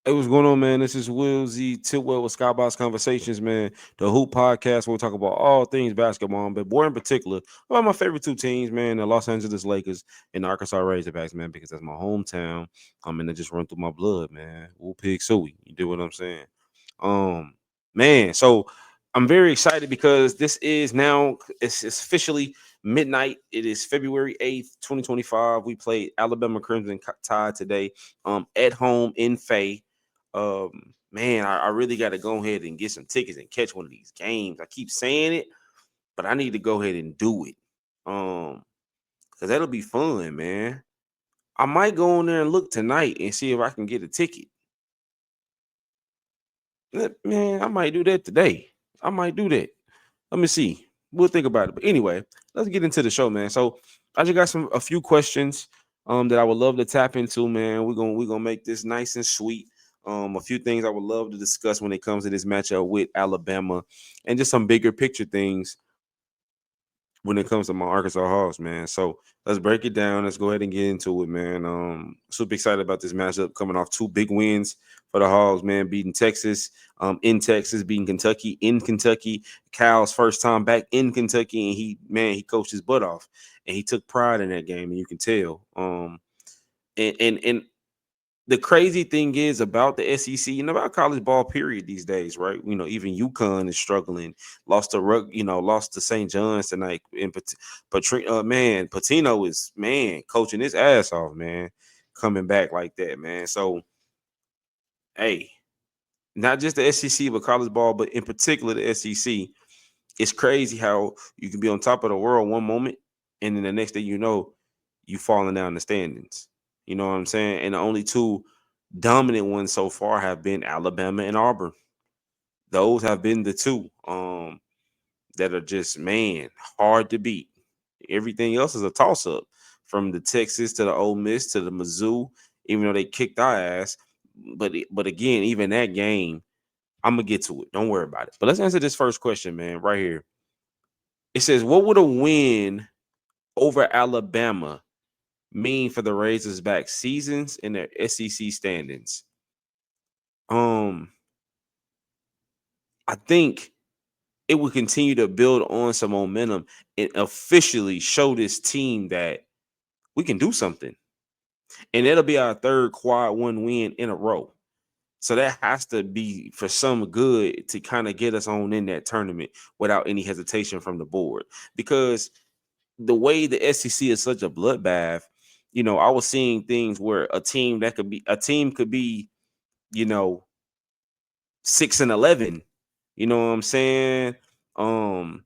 Hey, what's going on, man? This is Will Z Tidwell with Skybox Conversations, man. The Hoop Podcast, where we talk about all things basketball, but more in particular about my favorite two teams, man, the Los Angeles Lakers and the Arkansas Razorbacks, man, because that's my hometown. And it just run through my blood, man. Woo pig suey. You do what I'm saying? Um, man, so I'm very excited because this is now it's officially midnight. It is February 8th, 2025. We played Alabama Crimson Tide today, at home in Fay. Man, I really got to go ahead and get some tickets and catch one of these games. I keep saying it, but I need to go ahead and do it. Because that'll be fun, man. I might go in there and look tonight and see if I can get a ticket. Man, I might do that today. I might do that. Let me see. We'll think about it. But anyway, let's get into the show, man. So I just got a few questions that I would love to tap into, man. We're gonna make this nice and sweet. A few things I would love to discuss when it comes to this matchup with Alabama, and just some bigger picture things when it comes to my Arkansas Hawks, man. So let's break it down. Let's go ahead and get into it, man. Super excited about this matchup, coming off two big wins for the Hogs, man. Beating Texas, in Texas, beating Kentucky in Kentucky. Cal's first time back in Kentucky, and he coached his butt off, and he took pride in that game, and you can tell. And the crazy thing is about the SEC and about college ball period these days, right? Even UConn is struggling. Lost to St. John's tonight. And Patino is, man, coaching his ass off, man, coming back like that, man. So, hey, not just the SEC, but college ball, but in particular the SEC. It's crazy how you can be on top of the world one moment, and then the next thing you know, you falling down the standings. You know what I'm saying? And the only two dominant ones so far have been Alabama and Auburn. Those have been the two that are just, man, hard to beat. Everything else is a toss up, from the Texas to the Ole Miss to the Mizzou. Even though they kicked our ass, but again, even that game, I'm gonna get to it. Don't worry about it. But let's answer this first question, man, right here. It says, "What would a win over Alabama mean for the Razorback seasons and their SEC standings?" Um, I think it will continue to build on some momentum and officially show this team that we can do something. And it'll be our third quad one win in a row. So that has to be for some good to kind of get us on in that tournament without any hesitation from the board. Because the way the SEC is such a bloodbath, I was seeing things where a team could be, you know, 6-11. You know what I'm saying? Um,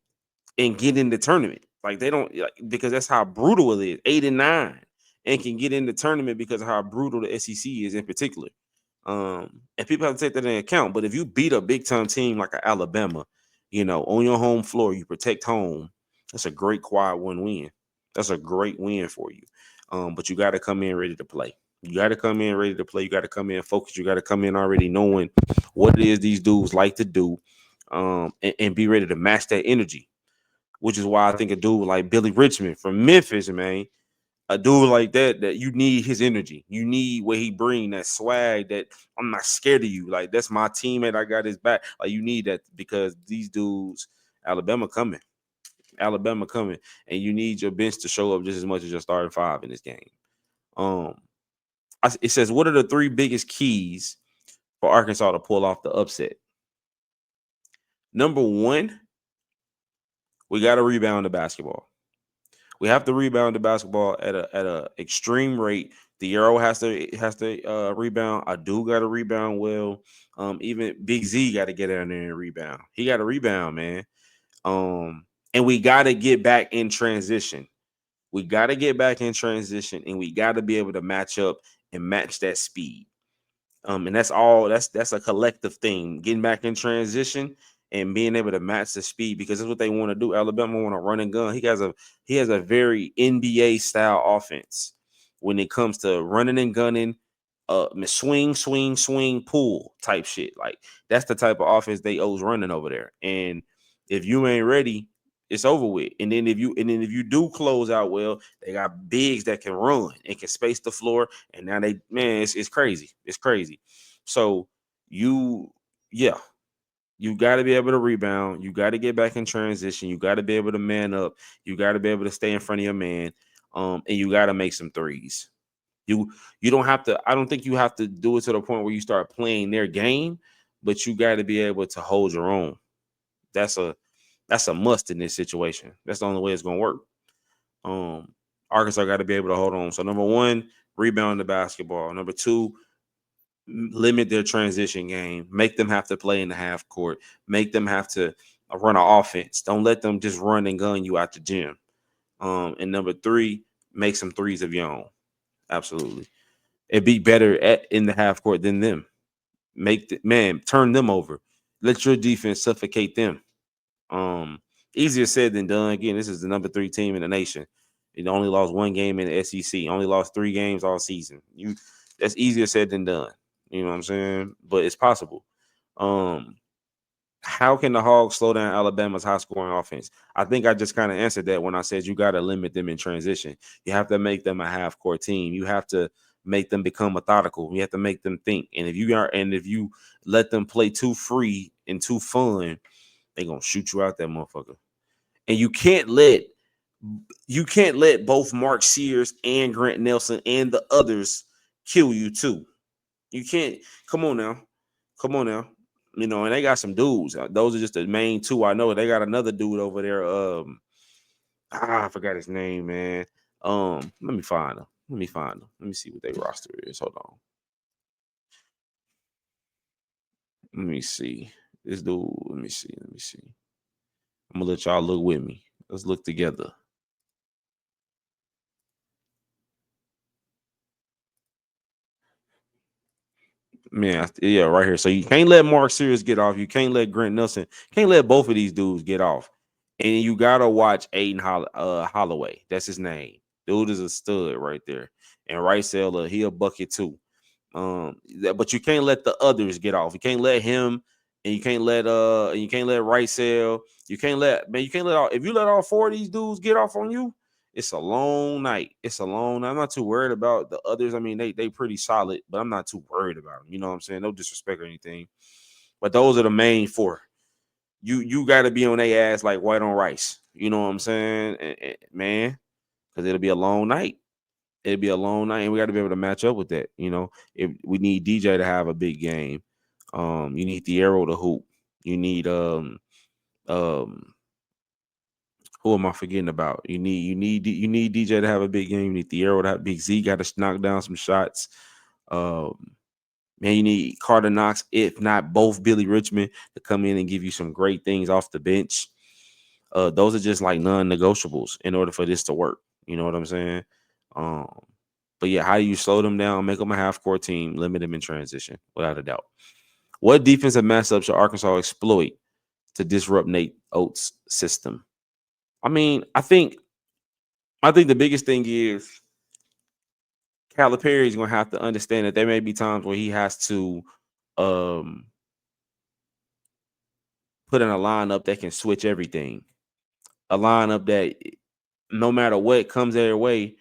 and get in the tournament. Like, they don't, like, because that's how brutal it is. 8-9, and can get in the tournament because of how brutal the SEC is in particular. And people have to take that into account. But if you beat a big time team like Alabama, on your home floor, you protect home. That's a great quad one win. That's a great win for you. But you got to come in ready to play. You got to come in ready to play. You got to come in focused. You got to come in already knowing what it is these dudes like to do, and be ready to match that energy. Which is why I think a dude like Billy Richmond from Memphis, man, a dude like that you need his energy. You need what he bring, that swag, that I'm not scared of you. Like, that's my teammate. I got his back. Like, you need that, because these dudes, Alabama coming. Alabama coming. And you need your bench to show up just as much as your starting five in this game. Um, it says, what are the three biggest keys for Arkansas to pull off the upset? Number one, we got to rebound the basketball. We have to rebound the basketball at a extreme rate. The Euro has to rebound. I do got to rebound well. Even Big Z got to get down there and rebound. He got to rebound, man. And we got to get back in transition. We got to get back in transition, and we got to be able to match up and match that speed. And that's all. That's a collective thing. Getting back in transition and being able to match the speed, because that's what they want to do. Alabama want to run and gun. He has a very NBA style offense when it comes to running and gunning, swing, swing, swing, pull type shit. Like, that's the type of offense they always running over there. And if you ain't ready, it's over with. And then if you do close out well, they got bigs that can run and can space the floor. And now it's crazy. It's crazy. So you, yeah, you got to be able to rebound. You got to get back in transition. You got to be able to man up. You got to be able to stay in front of your man. And you got to make some threes. You you don't have to. I don't think you have to do it to the point where you start playing their game, but you got to be able to hold your own. That's a that's a must in this situation. That's the only way it's gonna work. Um, Arkansas got to be able to hold on. So number one, rebound the basketball. Number two, limit their transition game. Make them have to play in the half court. Make them have to run an offense. Don't let them just run and gun you out the gym. And number three, make some threes of your own. Absolutely, it'd be better in the half court than them. Turn them over. Let your defense suffocate them. Um, Easier said than done. Again, this is the number 3 team in the nation. It only lost 1 game in the SEC. Only lost 3 games all season. That's easier said than done. You know what I'm saying? But it's possible. Um, how can the Hogs slow down Alabama's high scoring offense? I think I just kind of answered that when I said you got to limit them in transition. You have to make them a half court team. You have to make them become methodical. You have to make them think. And if you let them play too free and too fun, they're gonna shoot you out that motherfucker. And you can't let both Mark Sears and Grant Nelson and the others kill you too. You can't. Come on now. Come on now. And they got some dudes. Those are just the main two I know. They got another dude over there. I forgot his name, man. Let me find him. Let me find him. Let me see what their roster is. Hold on. Let me see. This dude. Let me see. Let me see. I'm gonna let y'all look with me. Let's look together. Man, yeah, right here. So you can't let Mark Sears get off. You can't let Grant Nelson. Can't let both of these dudes get off. And you gotta watch Holloway. That's his name. Dude is a stud right there. And Rice he a bucket too. But you can't let the others get off. You can't let him, and you can't let Ricel. You can't let all if you let all 4 of these dudes get off on you, it's a long night. It's a long night. I'm not too worried about the others. I mean, they pretty solid, but I'm not too worried about them. You know what I'm saying? No disrespect or anything. But those are the main 4. You gotta be on their ass like white on rice. You know what I'm saying? Man, because it'll be a long night. It'd be a long night, and we got to be able to match up with that. If we need DJ to have a big game, you need the arrow to hoop. You need um, who am I forgetting about? You need DJ to have a big game. You need the arrow to have big Z. Got to knock down some shots. Um, Man, you need Carter Knox, if not both Billy Richmond, to come in and give you some great things off the bench. Those are just like non-negotiables in order for this to work. You know what I'm saying? Um, but yeah, how do you slow them down, make them a half-court team, limit them in transition, without a doubt. What defensive matchup should Arkansas exploit to disrupt Nate Oates' system? I mean, I think the biggest thing is Calipari is going to have to understand that there may be times where he has to um, put in a lineup that can switch everything. A lineup that no matter what comes their way,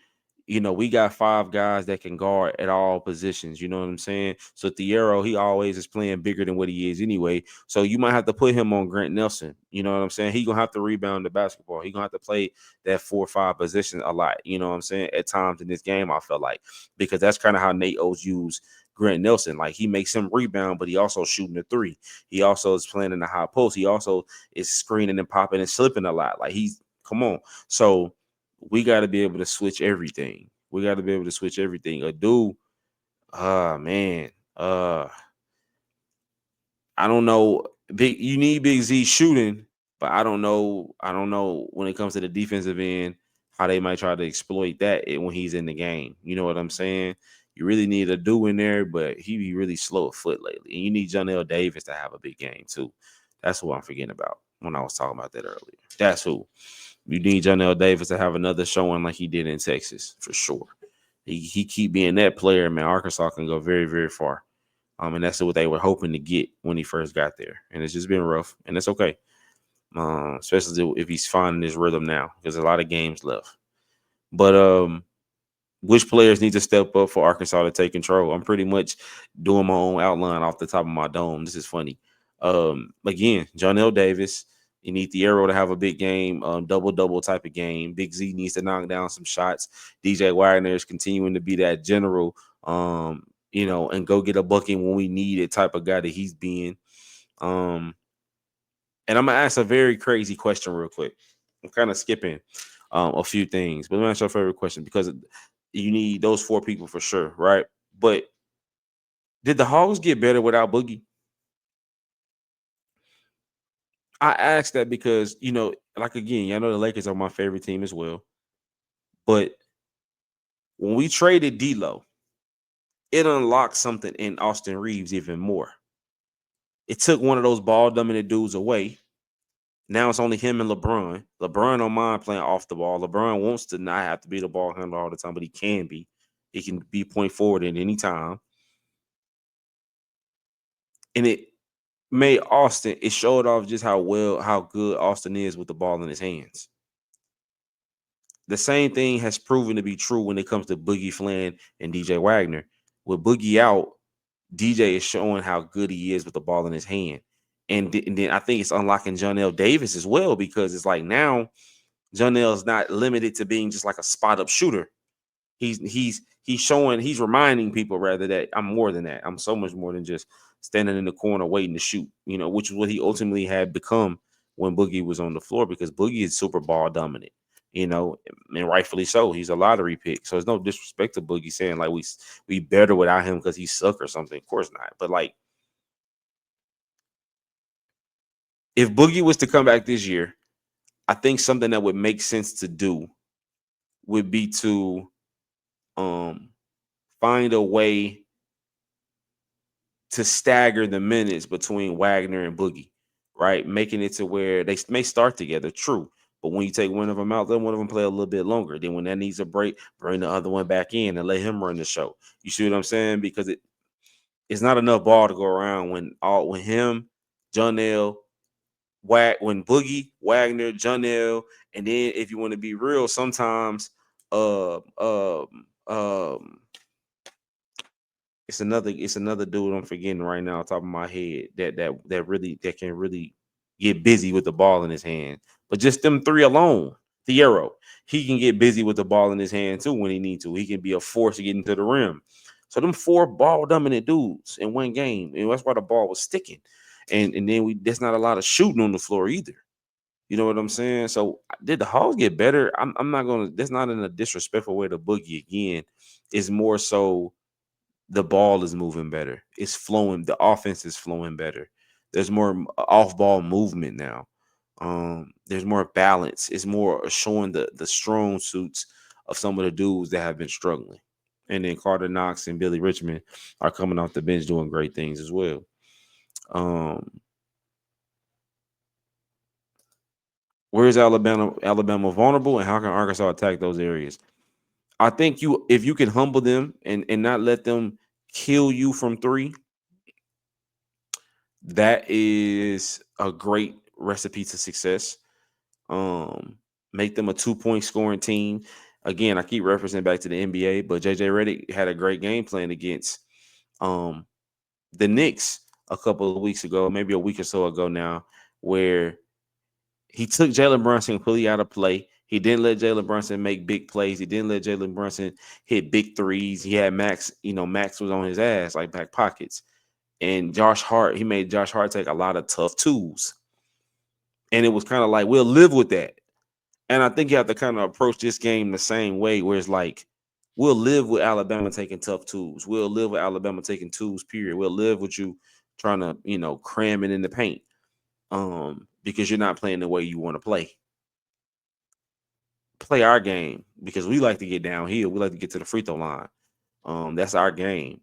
we got 5 guys that can guard at all positions. You know what I'm saying? So Thiero, he always is playing bigger than what he is anyway. So you might have to put him on Grant Nelson. You know what I'm saying? He gonna have to rebound the basketball. He gonna have to play that 4 or 5 position a lot. You know what I'm saying? At times in this game, I felt like, because that's kind of how Nate Oates used Grant Nelson. Like, he makes him rebound, but he also shooting the 3. He also is playing in the high post. He also is screening and popping and slipping a lot. Like, come on. So we got to be able to switch everything. We got to be able to switch everything. A dude, man, I don't know. You need Big Z shooting, but I don't know. I don't know when it comes to the defensive end how they might try to exploit that when he's in the game. You know what I'm saying? You really need a dude in there, but he be really slow of foot lately. And you need Jonell Davis to have a big game too. That's who I'm forgetting about when I was talking about that earlier. That's who. You need Jonell Davis to have another showing like he did in Texas for sure. He keep being that player, man. Arkansas can go very, very far. And that's what they were hoping to get when he first got there. And it's just been rough, and it's okay. Especially if he's finding his rhythm now, because a lot of games left. But which players need to step up for Arkansas to take control? I'm pretty much doing my own outline off the top of my dome. This is funny. Again, Jonell Davis, you need the Arrow to have a big game, double type of game. Big Z needs to knock down some shots. DJ Wagner is continuing to be that general, and go get a bucket when we need it type of guy that he's being. And I'm gonna ask a very crazy question real quick. I'm kind of skipping a few things, but let me ask your favorite question because you need those four people for sure, right? But did the Hogs get better without Boogie? I asked that because like again, I know the Lakers are my favorite team as well. But when we traded D'Lo, it unlocked something in Austin Reeves even more. It took one of those ball dominant dudes away. Now it's only him and LeBron. LeBron don't mind playing off the ball. LeBron wants to not have to be the ball handler all the time, but he can be. He can be point forward at any time. And it made Austin, it showed off just how good Austin is with the ball in his hands. The same thing has proven to be true when it comes to Boogie Flynn and DJ Wagner. With Boogie out, DJ is showing how good he is with the ball in his hand. And then I think it's unlocking Jonell Davis as well, because it's like now Jonell is not limited to being just like a spot up shooter. He's reminding people rather that I'm more than that. I'm so much more than just standing in the corner waiting to shoot, which is what he ultimately had become when Boogie was on the floor, because Boogie is super ball dominant, and rightfully so. He's a lottery pick. So there's no disrespect to Boogie saying like we better without him because he suck or something. Of course not. But like, if Boogie was to come back this year, I think something that would make sense to do would be to find a way to stagger the minutes between Wagner and Boogie, right? Making it to where they may start together, true. But when you take one of them out, let one of them play a little bit longer. Then when that needs a break, bring the other one back in and let him run the show. You see what I'm saying? Because it's not enough ball to go around when him, Jonell, when Boogie, Wagner, Jonell, and then if you want to be real, sometimes uh um um it's another dude I'm forgetting right now, on top of my head, that can really get busy with the ball in his hand. But just them three alone, Thiero, he can get busy with the ball in his hand too when he needs to. He can be a force to get into the rim. So them four ball dominant dudes in one game, and that's why the ball was sticking. And then there's not a lot of shooting on the floor either. You know what I'm saying? So did the Hogs get better? I'm not gonna. That's not in a disrespectful way to Boogie again. It's more so the ball is moving better. It's flowing. The offense is flowing better. There's more off-ball movement now. There's more balance. It's more showing the strong suits of some of the dudes that have been struggling. And then Carter Knox and Billy Richmond are coming off the bench doing great things as well. Where is Alabama vulnerable, and how can Arkansas attack those areas? I think if you can humble them and not let them kill you from three, that is a great recipe to success. Make them a 2-point scoring team. Again, I keep referencing back to the NBA, but JJ Redick had a great game plan against the Knicks a couple of weeks ago, maybe a week or so ago now, where he took Jalen Brunson completely out of play. He didn't let Jalen Brunson make big plays. He didn't let Jalen Brunson hit big threes. He had Max, Max was on his ass like back pockets. And he made Josh Hart take a lot of tough twos. And it was kind of like, we'll live with that. And I think you have to kind of approach this game the same way, where it's like, we'll live with Alabama taking tough twos. We'll live with Alabama taking twos, period. We'll live with you trying to, cram it in the paint. Because you're not playing the way you want to play. Play our game, because we like to get downhill. We like to get to the free throw line. That's our game.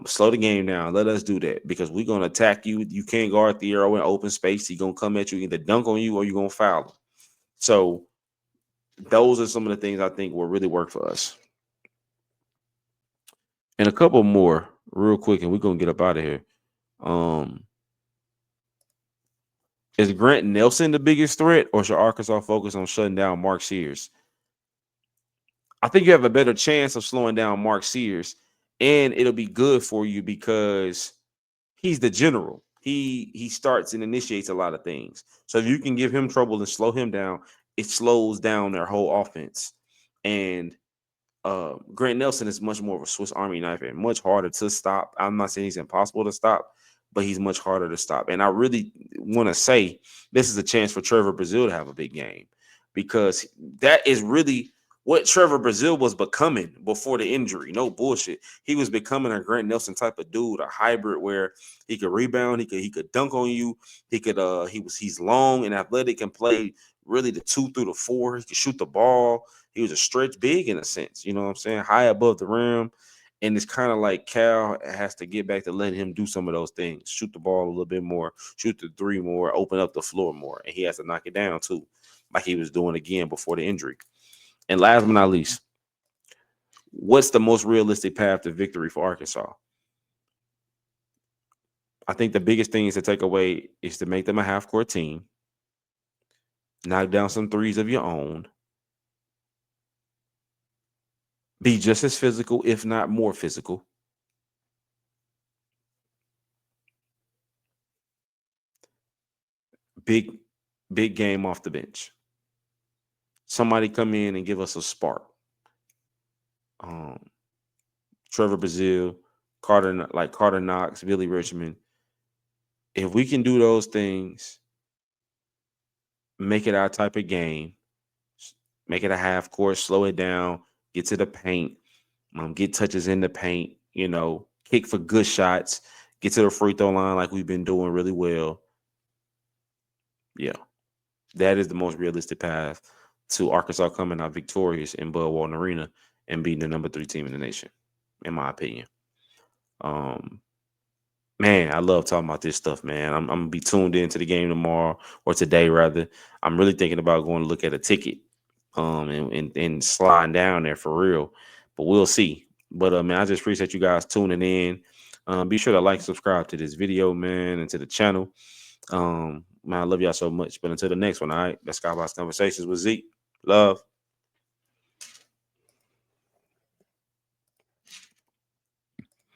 Slow the game down. Let us do that, because we're gonna attack you. You can't guard the arrow in open space. He's gonna come at you, either dunk on you or you're gonna foul him. So those are some of the things I think will really work for us. And a couple more real quick, and we're gonna get up out of here. Is Grant Nelson the biggest threat, or should Arkansas focus on shutting down Mark Sears? I think you have a better chance of slowing down Mark Sears, and it'll be good for you because he's the general. He starts and initiates a lot of things. So if you can give him trouble and slow him down, it slows down their whole offense. And Grant Nelson is much more of a Swiss Army knife and much harder to stop. I'm not saying he's impossible to stop, but he's much harder to stop. And I really want to say this is a chance for Trevor Brazil to have a big game because that is really what Trevor Brazil was becoming before the injury. No bullshit. He was becoming a Grant Nelson type of dude, a hybrid where he could rebound, he could dunk on you, he's long and athletic and play really the 2 through the 4. He could shoot the ball. He was a stretch big in a sense, you know what I'm saying? High above the rim. And it's kind of like Cal has to get back to letting him do some of those things. Shoot the ball a little bit more, shoot the 3 more, open up the floor more. And he has to knock it down too, like he was doing again before the injury. And last but not least, what's the most realistic path to victory for Arkansas? I think the biggest things to take away is to make them a half court team, knock down some threes of your own, be just as physical, if not more physical. Big, big game off the bench. Somebody come in and give us a spark. Um, Trevor Brazil, Carter Knox, Billy Richmond. If we can do those things, make it our type of game, make it a half court, slow it down, get to the paint, get touches in the paint, kick for good shots, get to the free throw line like we've been doing really well. Yeah, that is the most realistic path to Arkansas coming out victorious in Bud Walton Arena and beating the number 3 team in the nation, in my opinion. Man, I love talking about this stuff, man. I'm gonna be tuned into the game tomorrow or today rather. I'm really thinking about going to look at a ticket, and sliding down there for real. But we'll see. But man, I just appreciate you guys tuning in. Be sure to like, subscribe to this video, man, and to the channel. Man, I love y'all so much. But until the next one, all right. That's Skybox Conversations with Zeke. Love.